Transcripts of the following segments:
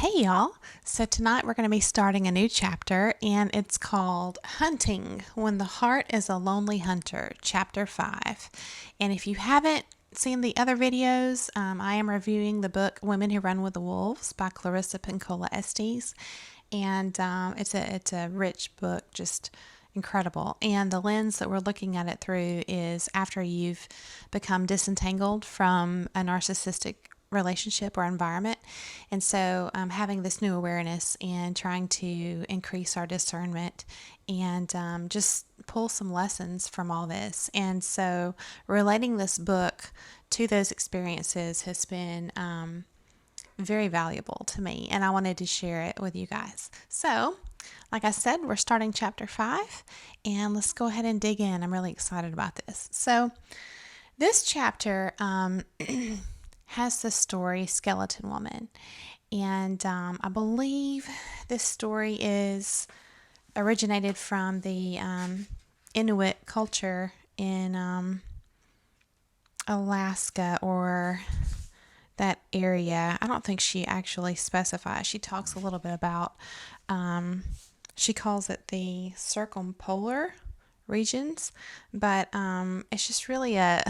Hey y'all! So tonight we're going to be starting a new chapter and it's called Hunting When the Heart is a Lonely Hunter, Chapter 5. And if you haven't seen the other videos, I am reviewing the book Women Who Run with the Wolves by Clarissa Pinkola Estes. And it's a rich book, just incredible. And the lens that we're looking at it through is after you've become disentangled from a narcissistic relationship or environment. And so having this new awareness and trying to increase our discernment and just pull some lessons from all this. And so relating this book to those experiences has been very valuable to me, and I wanted to share it with you guys. So, like I said, we're starting chapter 5, and let's go ahead and dig in. I'm really excited about this. So, this chapter has the story Skeleton Woman, and I believe this story is originated from the Inuit culture in Alaska or that area. I don't think she actually specifies. She talks a little bit about, she calls it the circumpolar regions, but it's just really a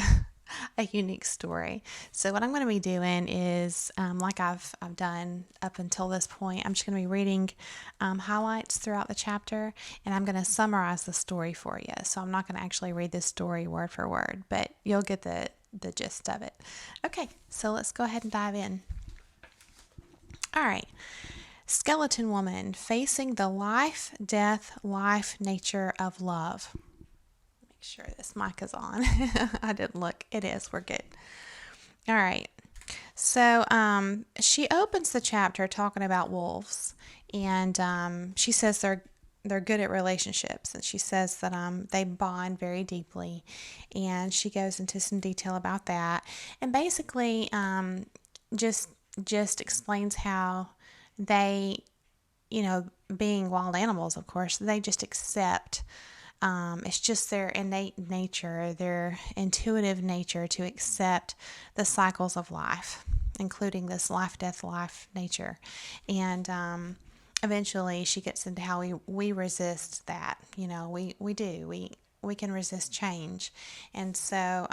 unique story. So what I'm going to be doing is, like I've done up until this point, I'm just going to be reading highlights throughout the chapter, and I'm going to summarize the story for you. So I'm not going to actually read this story word for word, but you'll get the gist of it. Okay, so let's go ahead and dive in. All right. Skeleton Woman Facing the Life, Death, Life, Nature of Love. Make sure this mic is on. I didn't look. It is. We're good. All right. So she opens the chapter talking about wolves, and she says they're good at relationships, and she says that they bond very deeply, and she goes into some detail about that, and basically just explains how they, being wild animals, of course, they just accept. It's just their innate nature, their intuitive nature to accept the cycles of life, including this life, death, life nature, and eventually she gets into how we resist that. We can resist change. And so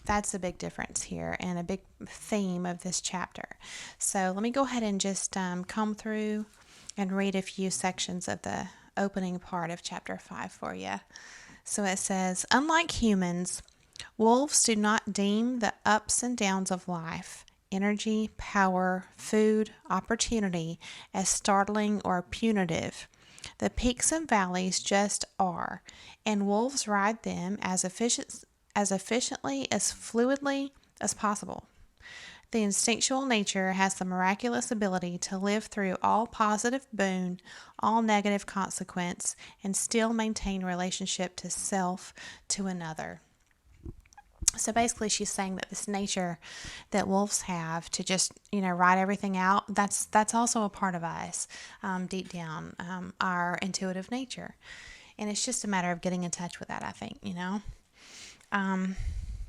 that's a big difference here and a big theme of this chapter. So let me go ahead and just come through and read a few sections of the opening part of chapter 5 for you. So it says, unlike humans, wolves do not deem the ups and downs of life, energy, power, food, opportunity as startling or punitive. The peaks and valleys just are, and wolves ride them as efficiently, as fluidly as possible. The instinctual nature has the miraculous ability to live through all positive boon, all negative consequence, and still maintain relationship to self, to another. So basically she's saying that this nature that wolves have to just, ride everything out, that's also a part of us, deep down, our intuitive nature. And it's just a matter of getting in touch with that, I think,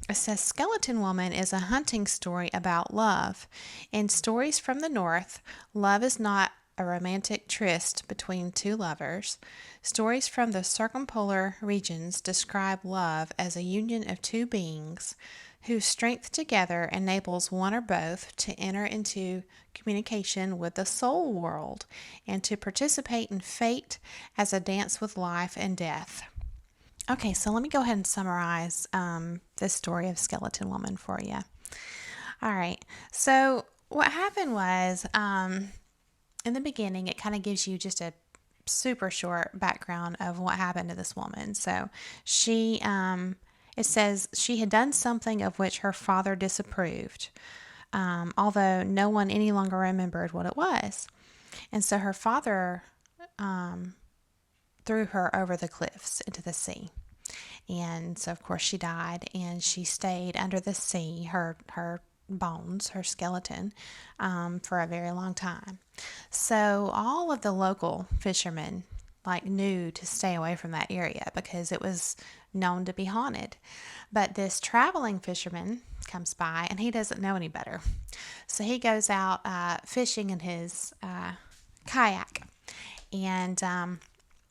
It says Skeleton Woman is a hunting story about love. In Stories from the North, love is not a romantic tryst between two lovers. Stories from the circumpolar regions describe love as a union of two beings whose strength together enables one or both to enter into communication with the soul world and to participate in fate as a dance with life and death. Okay, so let me go ahead and summarize this story of Skeleton Woman for you. All right, so what happened was, in the beginning, it kind of gives you just a super short background of what happened to this woman. So it says she had done something of which her father disapproved, although no one any longer remembered what it was. And so her father threw her over the cliffs into the sea. And so, of course, she died, and she stayed under the sea, her bones, her skeleton, for a very long time. So all of the local fishermen knew to stay away from that area because it was known to be haunted. But this traveling fisherman comes by and he doesn't know any better. So he goes out fishing in his kayak, and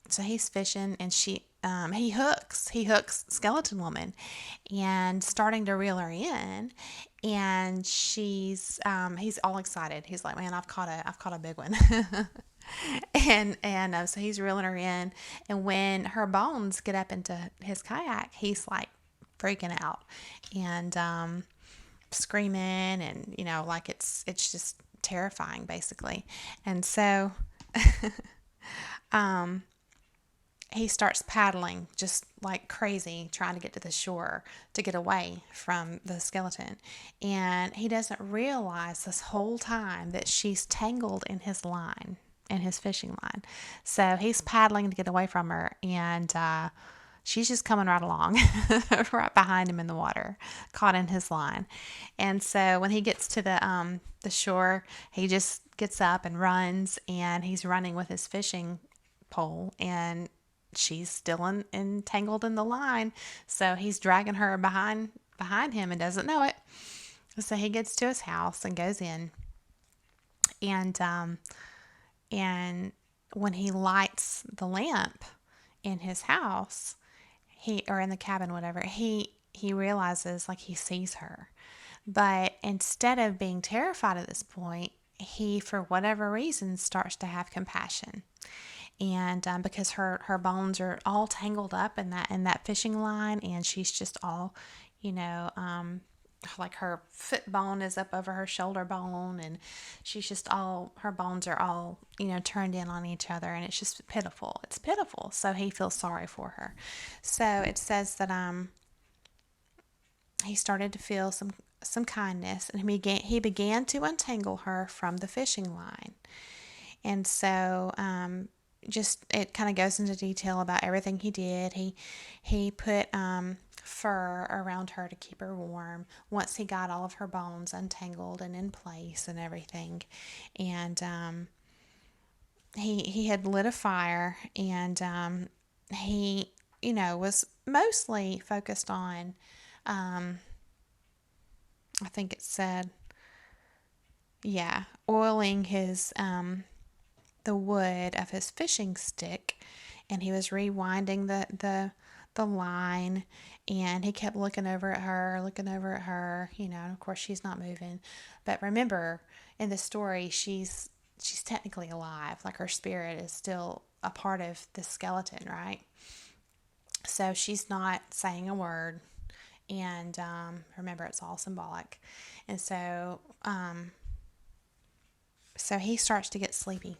so he's fishing, and he hooks Skeleton Woman, and starting to reel her in, and he's all excited. He's like, man, I've caught a big one. And so he's reeling her in, and when her bones get up into his kayak, he's like freaking out, and screaming, and like it's just terrifying basically. And so he starts paddling just like crazy, trying to get to the shore to get away from the skeleton. And he doesn't realize this whole time that she's tangled in his line, in his fishing line. So he's paddling to get away from her, and she's just coming right along, right behind him in the water, caught in his line. And so when he gets to the shore, he just gets up and runs, and he's running with his fishing pole, and she's still entangled in the line. So he's dragging her behind him and doesn't know it. So he gets to his house and goes in, and when he lights the lamp in his house, or in the cabin, whatever, he realizes, like, he sees her. But instead of being terrified at this point, he, for whatever reason, starts to have compassion. And because her bones are all tangled up in that fishing line, and she's just all, like her foot bone is up over her shoulder bone, and she's just her bones are all, turned in on each other, and it's just pitiful. It's pitiful. So he feels sorry for her. So it says that he started to feel some kindness, and he began to untangle her from the fishing line. And so just it kind of goes into detail about everything he did. He put fur around her to keep her warm once he got all of her bones untangled and in place and everything. And he had lit a fire, and he was mostly focused on I think it said oiling his the wood of his fishing stick, and he was rewinding the line, and he kept looking over at her, and of course she's not moving. But remember, in the story, she's technically alive, like her spirit is still a part of the skeleton, right? So she's not saying a word, and remember, it's all symbolic. And so he starts to get sleepy,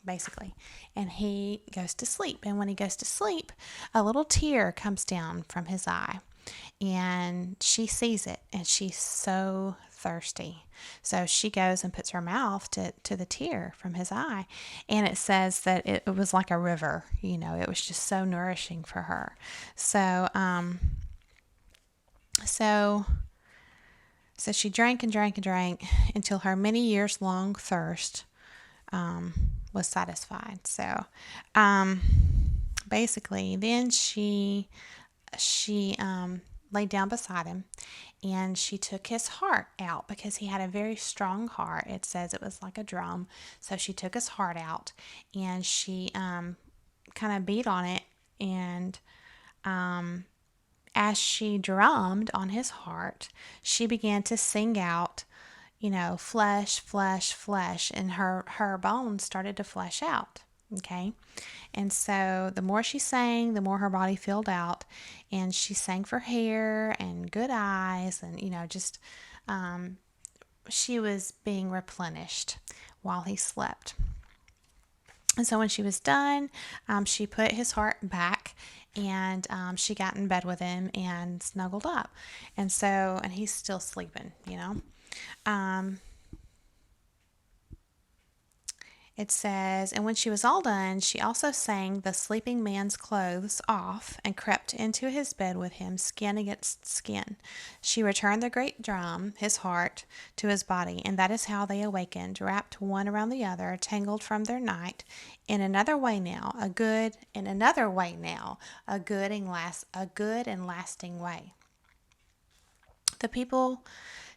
basically, and he goes to sleep. And when he goes to sleep, a little tear comes down from his eye, and she sees it, and she's so thirsty. So she goes and puts her mouth to the tear from his eye, and it says that it was like a river. It was just so nourishing for her. So she drank and drank and drank until her many years long thirst was satisfied. So basically, then she laid down beside him, and she took his heart out, because he had a very strong heart. It says it was like a drum. So she took his heart out, and she kind of beat on it, and as she drummed on his heart, she began to sing out, flesh, flesh, flesh, and her bones started to flesh out. Okay. And so the more she sang, the more her body filled out, and she sang for hair and good eyes, and, just, she was being replenished while he slept. And so when she was done, she put his heart back, and she got in bed with him and snuggled up. And he's still sleeping, It says, and when she was all done, she also sang the sleeping man's clothes off and crept into his bed with him, skin against skin. She returned the great drum, his heart, to his body, and that is how they awakened, wrapped one around the other, tangled from their night. In another way now, a good and lasting way. The people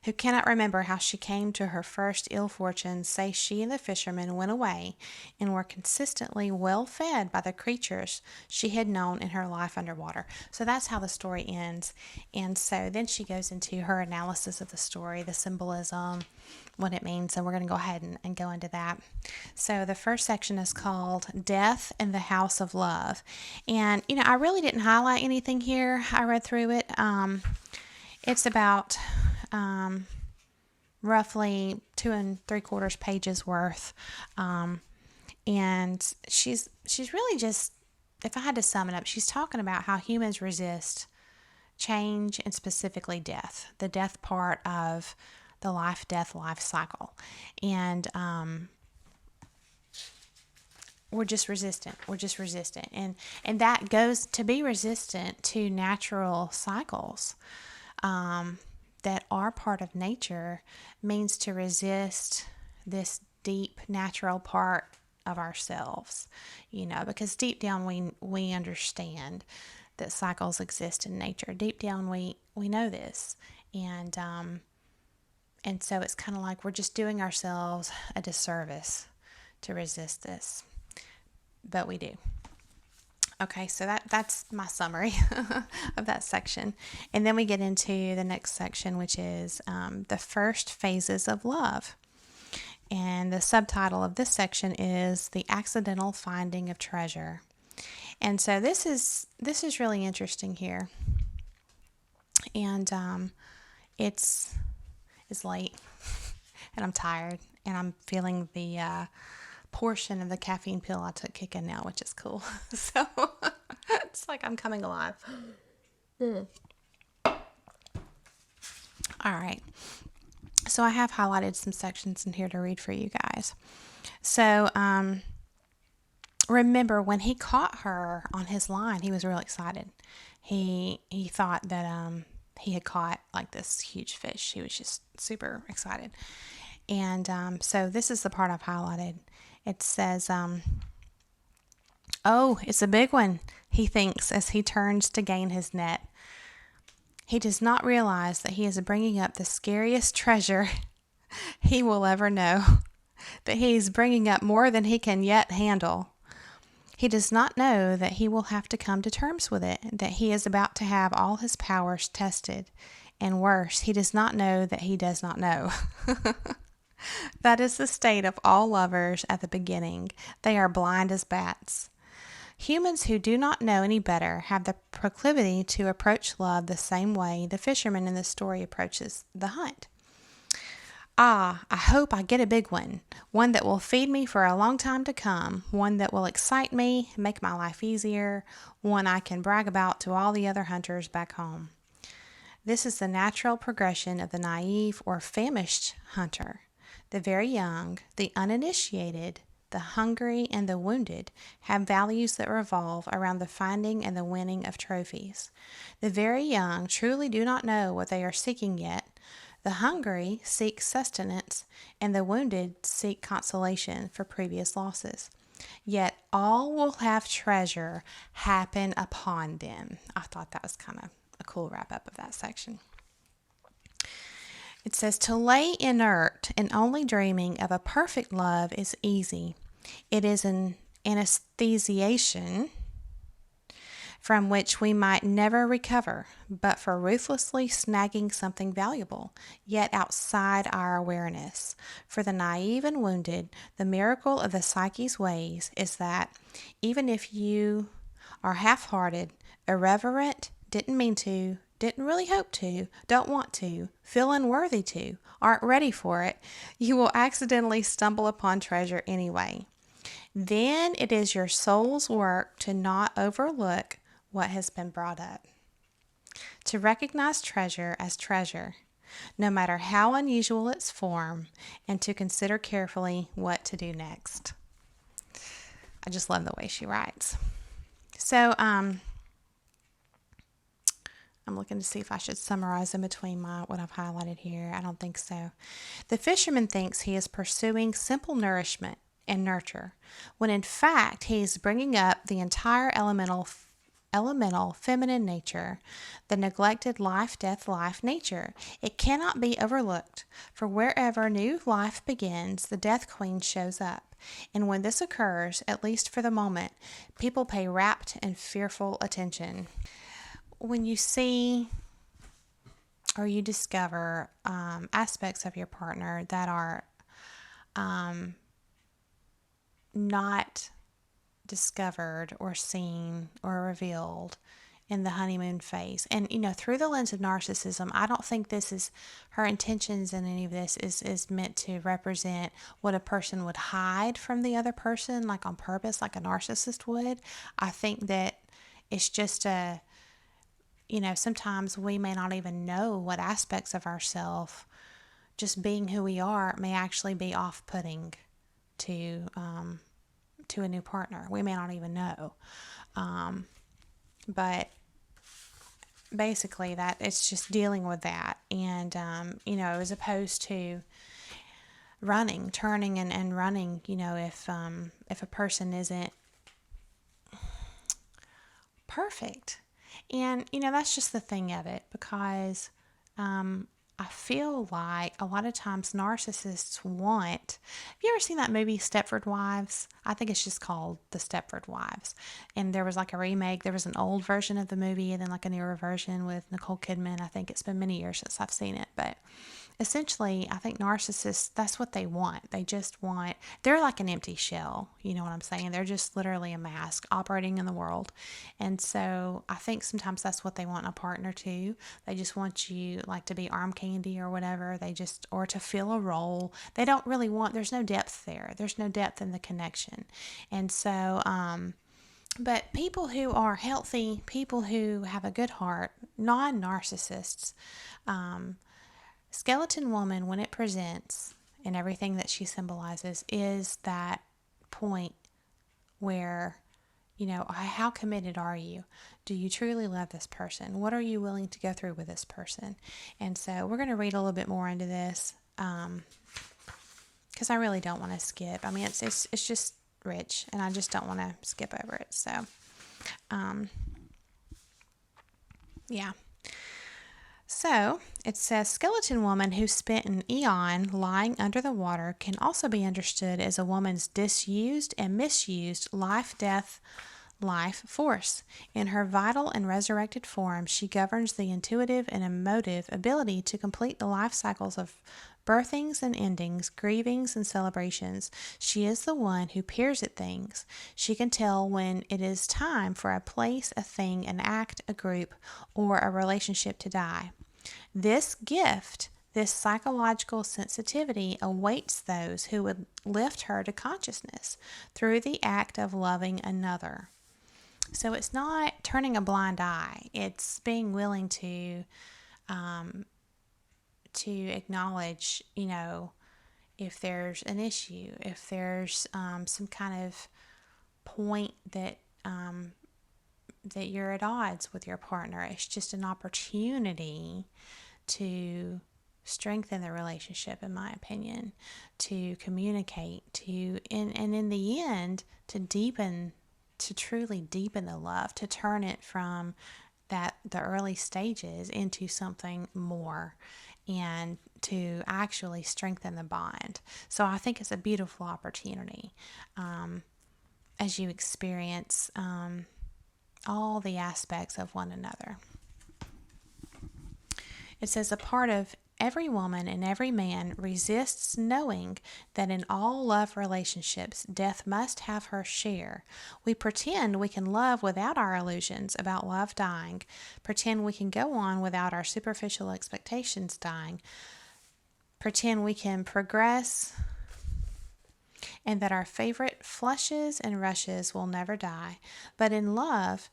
who cannot remember how she came to her first ill fortune say she and the fisherman went away and were consistently well fed by the creatures she had known in her life underwater. So that's how the story ends. And so then she goes into her analysis of the story, the symbolism, what it means. So we're going to go ahead and go into that. So the first section is called Death in the House of Love. And, I really didn't highlight anything here. I read through it. It's about roughly 2 3/4 pages worth, and she's really just, if I had to sum it up, she's talking about how humans resist change and specifically death, the death part of the life cycle, and we're just resistant. And that goes to be resistant to natural cycles. That are part of nature means to resist this deep natural part of ourselves, because deep down we understand that cycles exist in nature. Deep down we know this, and so it's kind of like we're just doing ourselves a disservice to resist this, but we do. Okay, so that's my summary of that section. And then we get into the next section, which is the first phases of love. And the subtitle of this section is The Accidental Finding of Treasure. And so this is really interesting here. And it's late, and I'm tired, and I'm feeling the portion of the caffeine pill I took kick in now, which is cool. So it's like I'm coming alive. All right. So I have highlighted some sections in here to read for you guys. So remember, when he caught her on his line, he was real excited. He thought that he had caught like this huge fish. He was just super excited. And so this is the part I've highlighted. It says, oh, it's a big one, he thinks as he turns to gain his net. He does not realize that he is bringing up the scariest treasure he will ever know, that he is bringing up more than he can yet handle. He does not know that he will have to come to terms with it, that he is about to have all his powers tested, and worse, he does not know that he does not know. That is the state of all lovers at the beginning. They are blind as bats. Humans who do not know any better have the proclivity to approach love the same way the fisherman in the story approaches the hunt. I hope I get a big one that will feed me for a long time to come, one that will excite me, make my life easier, one I can brag about to all the other hunters back home. This is the natural progression of the naive or famished hunter. The very young, the uninitiated, the hungry, and the wounded have values that revolve around the finding and the winning of trophies. The very young truly do not know what they are seeking yet. The hungry seek sustenance, and the wounded seek consolation for previous losses. Yet all will have treasure happen upon them. I thought that was kind of a cool wrap-up of that section. It says, to lay inert and only dreaming of a perfect love is easy. It is an anesthesiation from which we might never recover, but for ruthlessly snagging something valuable, yet outside our awareness. For the naive and wounded, the miracle of the psyche's ways is that even if you are half-hearted, irreverent, didn't mean to, didn't really hope to, don't want to, feel unworthy to, aren't ready for it, you will accidentally stumble upon treasure anyway. Then it is your soul's work to not overlook what has been brought up, to recognize treasure as treasure, no matter how unusual its form, and to consider carefully what to do next. I just love the way she writes. So, I'm looking to see if I should summarize in between what I've highlighted here. I don't think so. The fisherman thinks he is pursuing simple nourishment and nurture, when in fact he is bringing up the entire elemental elemental feminine nature, the neglected life, death, life nature. It cannot be overlooked, for wherever new life begins, the Death Queen shows up. And when this occurs, at least for the moment, people pay rapt and fearful attention. When you see or you discover aspects of your partner that are not discovered or seen or revealed in the honeymoon phase. And, through the lens of narcissism, I don't think this is her intentions in any of this is meant to represent what a person would hide from the other person, like on purpose, like a narcissist would. I think that it's just sometimes we may not even know what aspects of ourselves, just being who we are, may actually be off-putting to a new partner. We may not even know. But basically that it's just dealing with that. And, as opposed to turning and running, if a person isn't perfect. And, that's just the thing of it, because I feel like a lot of times narcissists want. Have you ever seen that movie Stepford Wives? I think it's just called The Stepford Wives. And there was like a remake. There was an old version of the movie and then like a newer version with Nicole Kidman. I think it's been many years since I've seen it. But essentially, I think narcissists, that's what they want. They're like an empty shell. You know what I'm saying? They're just literally a mask operating in the world. And so I think sometimes that's what they want in a partner too. They just want you like to be arm candy or whatever. Or to fill a role. They don't really there's no depth there. There's no depth in the connection. And so, but people who are healthy, people who have a good heart, non-narcissists, Skeleton Woman, when it presents and everything that she symbolizes, is that point where, how committed are you? Do you truly love this person? What are you willing to go through with this person? And so we're going to read a little bit more into this because I really don't want to skip. I mean, it's just rich, and I just don't want to skip over it. So, yeah. So, it says, Skeleton Woman who spent an eon lying under the water can also be understood as a woman's disused and misused life force. In her vital and resurrected form, she governs the intuitive and emotive ability to complete the life cycles of birthings and endings, grievings and celebrations. She is the one who peers at things. She can tell when it is time for a place, a thing, an act, a group, or a relationship to die. This gift, this psychological sensitivity, awaits those who would lift her to consciousness through the act of loving another. So it's not turning a blind eye. It's being willing to acknowledge, if there's an issue, if there's some kind of point that you're at odds with your partner. It's just an opportunity to strengthen the relationship, in my opinion, to communicate, and in the end, to truly deepen the love, to turn it from the early stages into something more, and to actually strengthen the bond. So I think it's a beautiful opportunity as you experience all the aspects of one another. It says, a part of every woman and every man resists knowing that in all love relationships, death must have her share. We pretend we can love without our illusions about love dying, pretend we can go on without our superficial expectations dying, pretend we can progress, and that our favorite flushes and rushes will never die. But in love,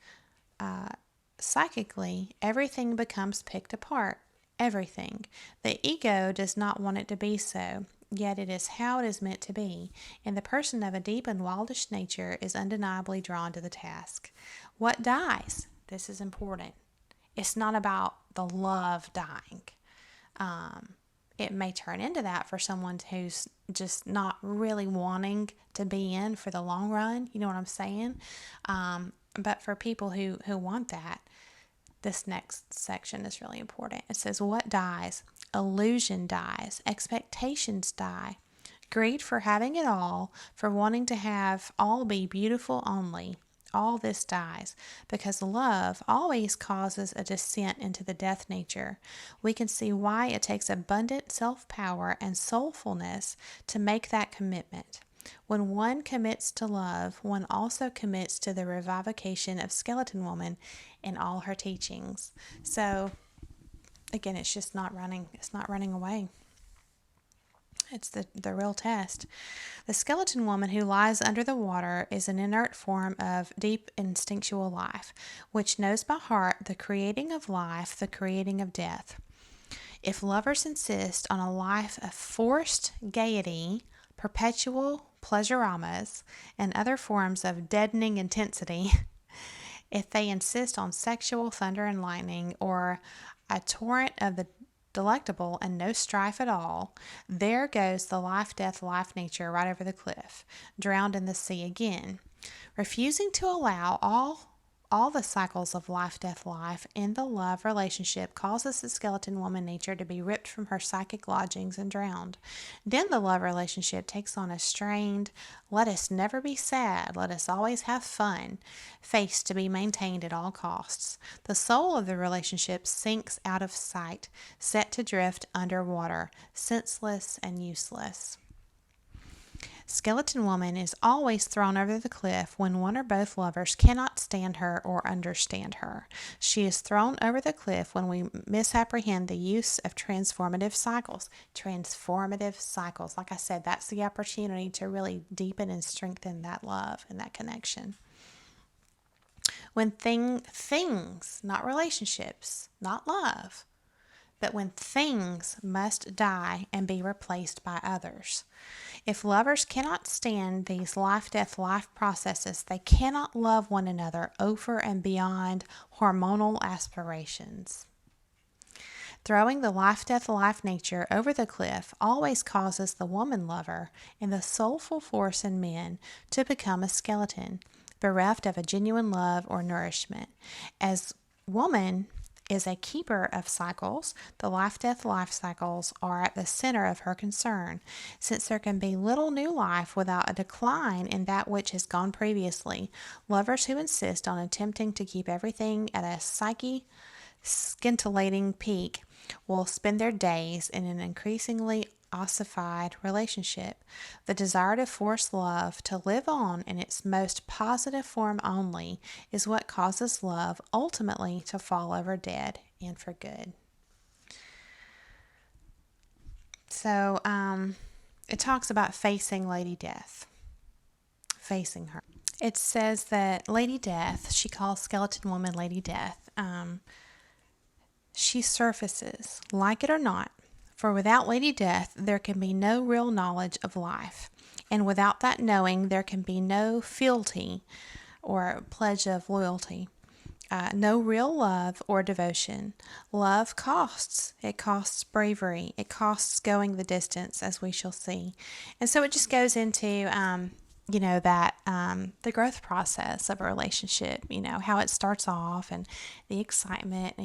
psychically, everything becomes picked apart. Everything. The ego does not want it to be so, yet it is how it is meant to be, and the person of a deep and wildish nature is undeniably drawn to the task. What dies? This is important. It's not about the love dying. It may turn into that for someone who's just not really wanting to be in for the long run. You know what I'm saying? But for people who want that, this next section is really important. It says, what dies? Illusion dies. Expectations die. Greed for having it all, for wanting to have all be beautiful only. All this dies because love always causes a descent into the death nature. We can see why it takes abundant self power and soulfulness to make that commitment. When one commits to love, one also commits to the revivification of Skeleton Woman in all her teachings. So, again, it's just not running. It's not running away. It's the real test. The skeleton woman who lies under the water is an inert form of deep instinctual life, which knows by heart the creating of life, the creating of death. If lovers insist on a life of forced gaiety, perpetual pleasuramas, and other forms of deadening intensity, if they insist on sexual thunder and lightning or a torrent of the delectable and no strife at all, there goes the life nature right over the cliff, drowned in the sea again. Refusing to allow all the cycles of life in the love relationship causes the skeleton woman nature to be ripped from her psychic lodgings and drowned. Then the love relationship takes on a strained, let us never be sad, let us always have fun, face to be maintained at all costs. The soul of the relationship sinks out of sight, set to drift under water, senseless and useless. Skeleton Woman is always thrown over the cliff when one or both lovers cannot stand her or understand her. She is thrown over the cliff when we misapprehend the use of transformative cycles. Transformative cycles. Like I said, that's the opportunity to really deepen and strengthen that love and that connection. When things, not relationships, not love, but when things must die and be replaced by others. If lovers cannot stand these life processes, they cannot love one another over and beyond hormonal aspirations. Throwing the life nature over the cliff always causes the woman lover and the soulful force in men to become a skeleton, bereft of a genuine love or nourishment. As woman is a keeper of cycles, the life cycles are at the center of her concern, since there can be little new life without a decline in that which has gone previously. Lovers who insist on attempting to keep everything at a scintillating peak will spend their days in an increasingly ossified relationship. The desire to force love to live on in its most positive form only is what causes love ultimately to fall over dead and for good. So it talks about facing Lady Death, facing her. It says that Lady Death, she calls Skeleton Woman Lady Death, she surfaces, like it or not. For without Lady Death, there can be no real knowledge of life. And without that knowing, there can be no fealty or pledge of loyalty. No real love or devotion. Love costs. It costs bravery. It costs going the distance, as we shall see. And so it just goes into, the growth process of a relationship, how it starts off and the excitement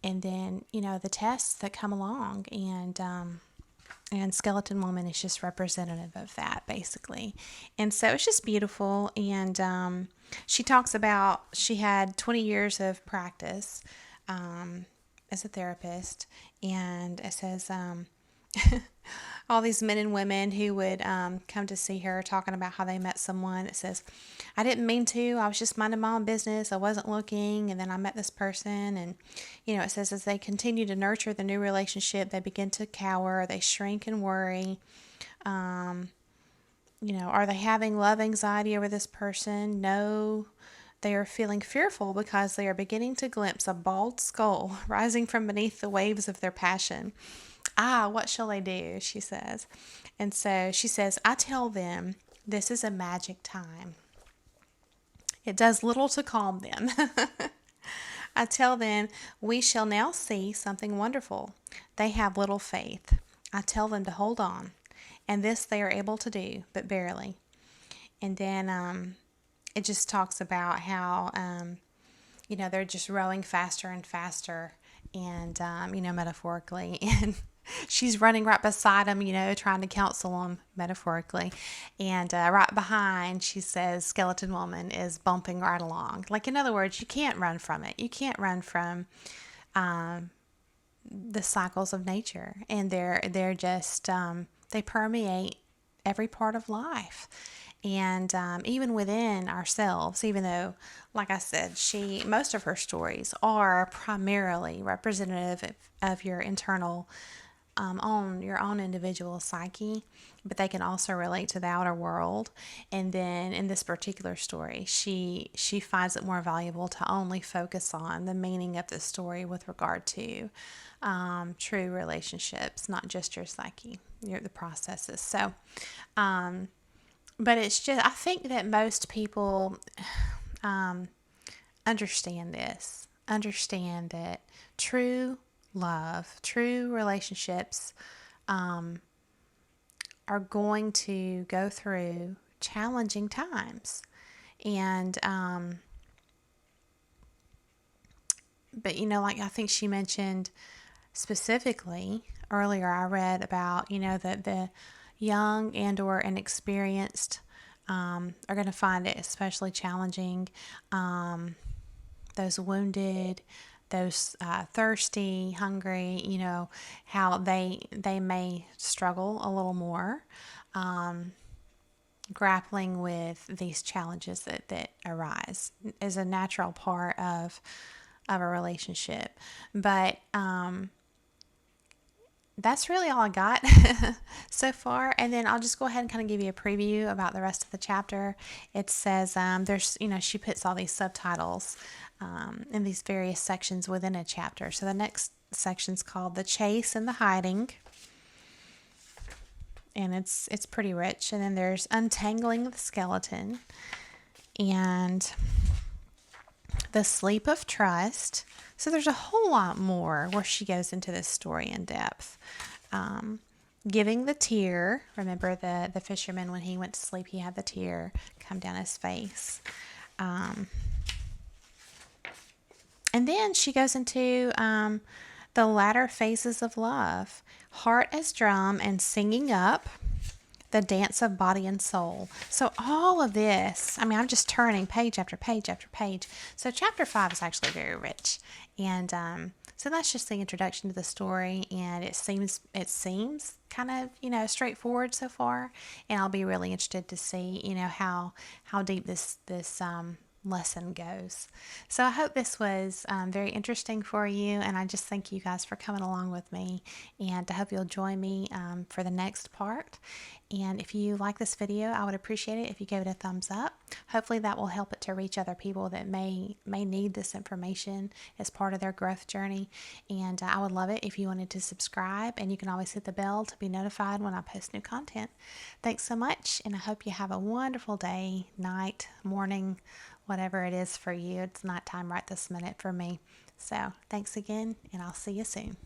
and then, the tests that come along, and Skeleton Woman is just representative of that, basically. And so it's just beautiful. And she talks about she had 20 years of practice as a therapist, and it says all these men and women who would come to see her talking about how they met someone. It says, I didn't mean to. I was just minding my own business. I wasn't looking. And then I met this person. And, it says as they continue to nurture the new relationship, they begin to cower. They shrink and worry. Are they having love anxiety over this person? No. They are feeling fearful because they are beginning to glimpse a bald skull rising from beneath the waves of their passion. What shall I do? She says. And so she says, I tell them this is a magic time. It does little to calm them. I tell them we shall now see something wonderful. They have little faith. I tell them to hold on. And this they are able to do, but barely. And then it just talks about how, they're just rowing faster and faster, and, metaphorically, and she's running right beside him, trying to counsel him metaphorically. And right behind, she says, Skeleton Woman is bumping right along. Like, in other words, you can't run from it. You can't run from the cycles of nature. And they're just, they permeate every part of life. And even within ourselves, even though, like I said, most of her stories are primarily representative of your internal, your own individual psyche, but they can also relate to the outer world. And then in this particular story, she finds it more valuable to only focus on the meaning of the story with regard to true relationships, not just your psyche, the processes. So, but it's just, I think that most people understand that true love, true relationships are going to go through challenging times. And, but like I think she mentioned specifically earlier, I read about, that the young and or inexperienced are going to find it especially challenging. Those wounded, those thirsty, hungry, how they may struggle a little more, grappling with these challenges that arise is a natural part of a relationship. But that's really all I got so far. And then I'll just go ahead and kind of give you a preview about the rest of the chapter. It says there's, she puts all these subtitles in these various sections within a chapter. So the next section's called The Chase and the Hiding. And it's pretty rich. And then there's Untangling the Skeleton and The Sleep of Trust. So there's a whole lot more where she goes into this story in depth. Giving the Tear. Remember the fisherman, when he went to sleep, he had the tear come down his face. And then she goes into the latter phases of love. Heart as Drum and Singing Up. The Dance of Body and Soul. So all of this, I'm just turning page after page after page. So chapter 5 is actually very rich. And so that's just the introduction to the story. And it seems kind of, straightforward so far. And I'll be really interested to see, how deep this lesson goes. So I hope this was very interesting for you, and I just thank you guys for coming along with me, and I hope you'll join me for the next part. And if you like this video, I would appreciate it if you gave it a thumbs up. Hopefully that will help it to reach other people that may need this information as part of their growth journey. And I would love it if you wanted to subscribe, and you can always hit the bell to be notified when I post new content. Thanks so much, and I hope you have a wonderful day, night, morning, whatever it is for you. It's nighttime right this minute for me. So thanks again, and I'll see you soon.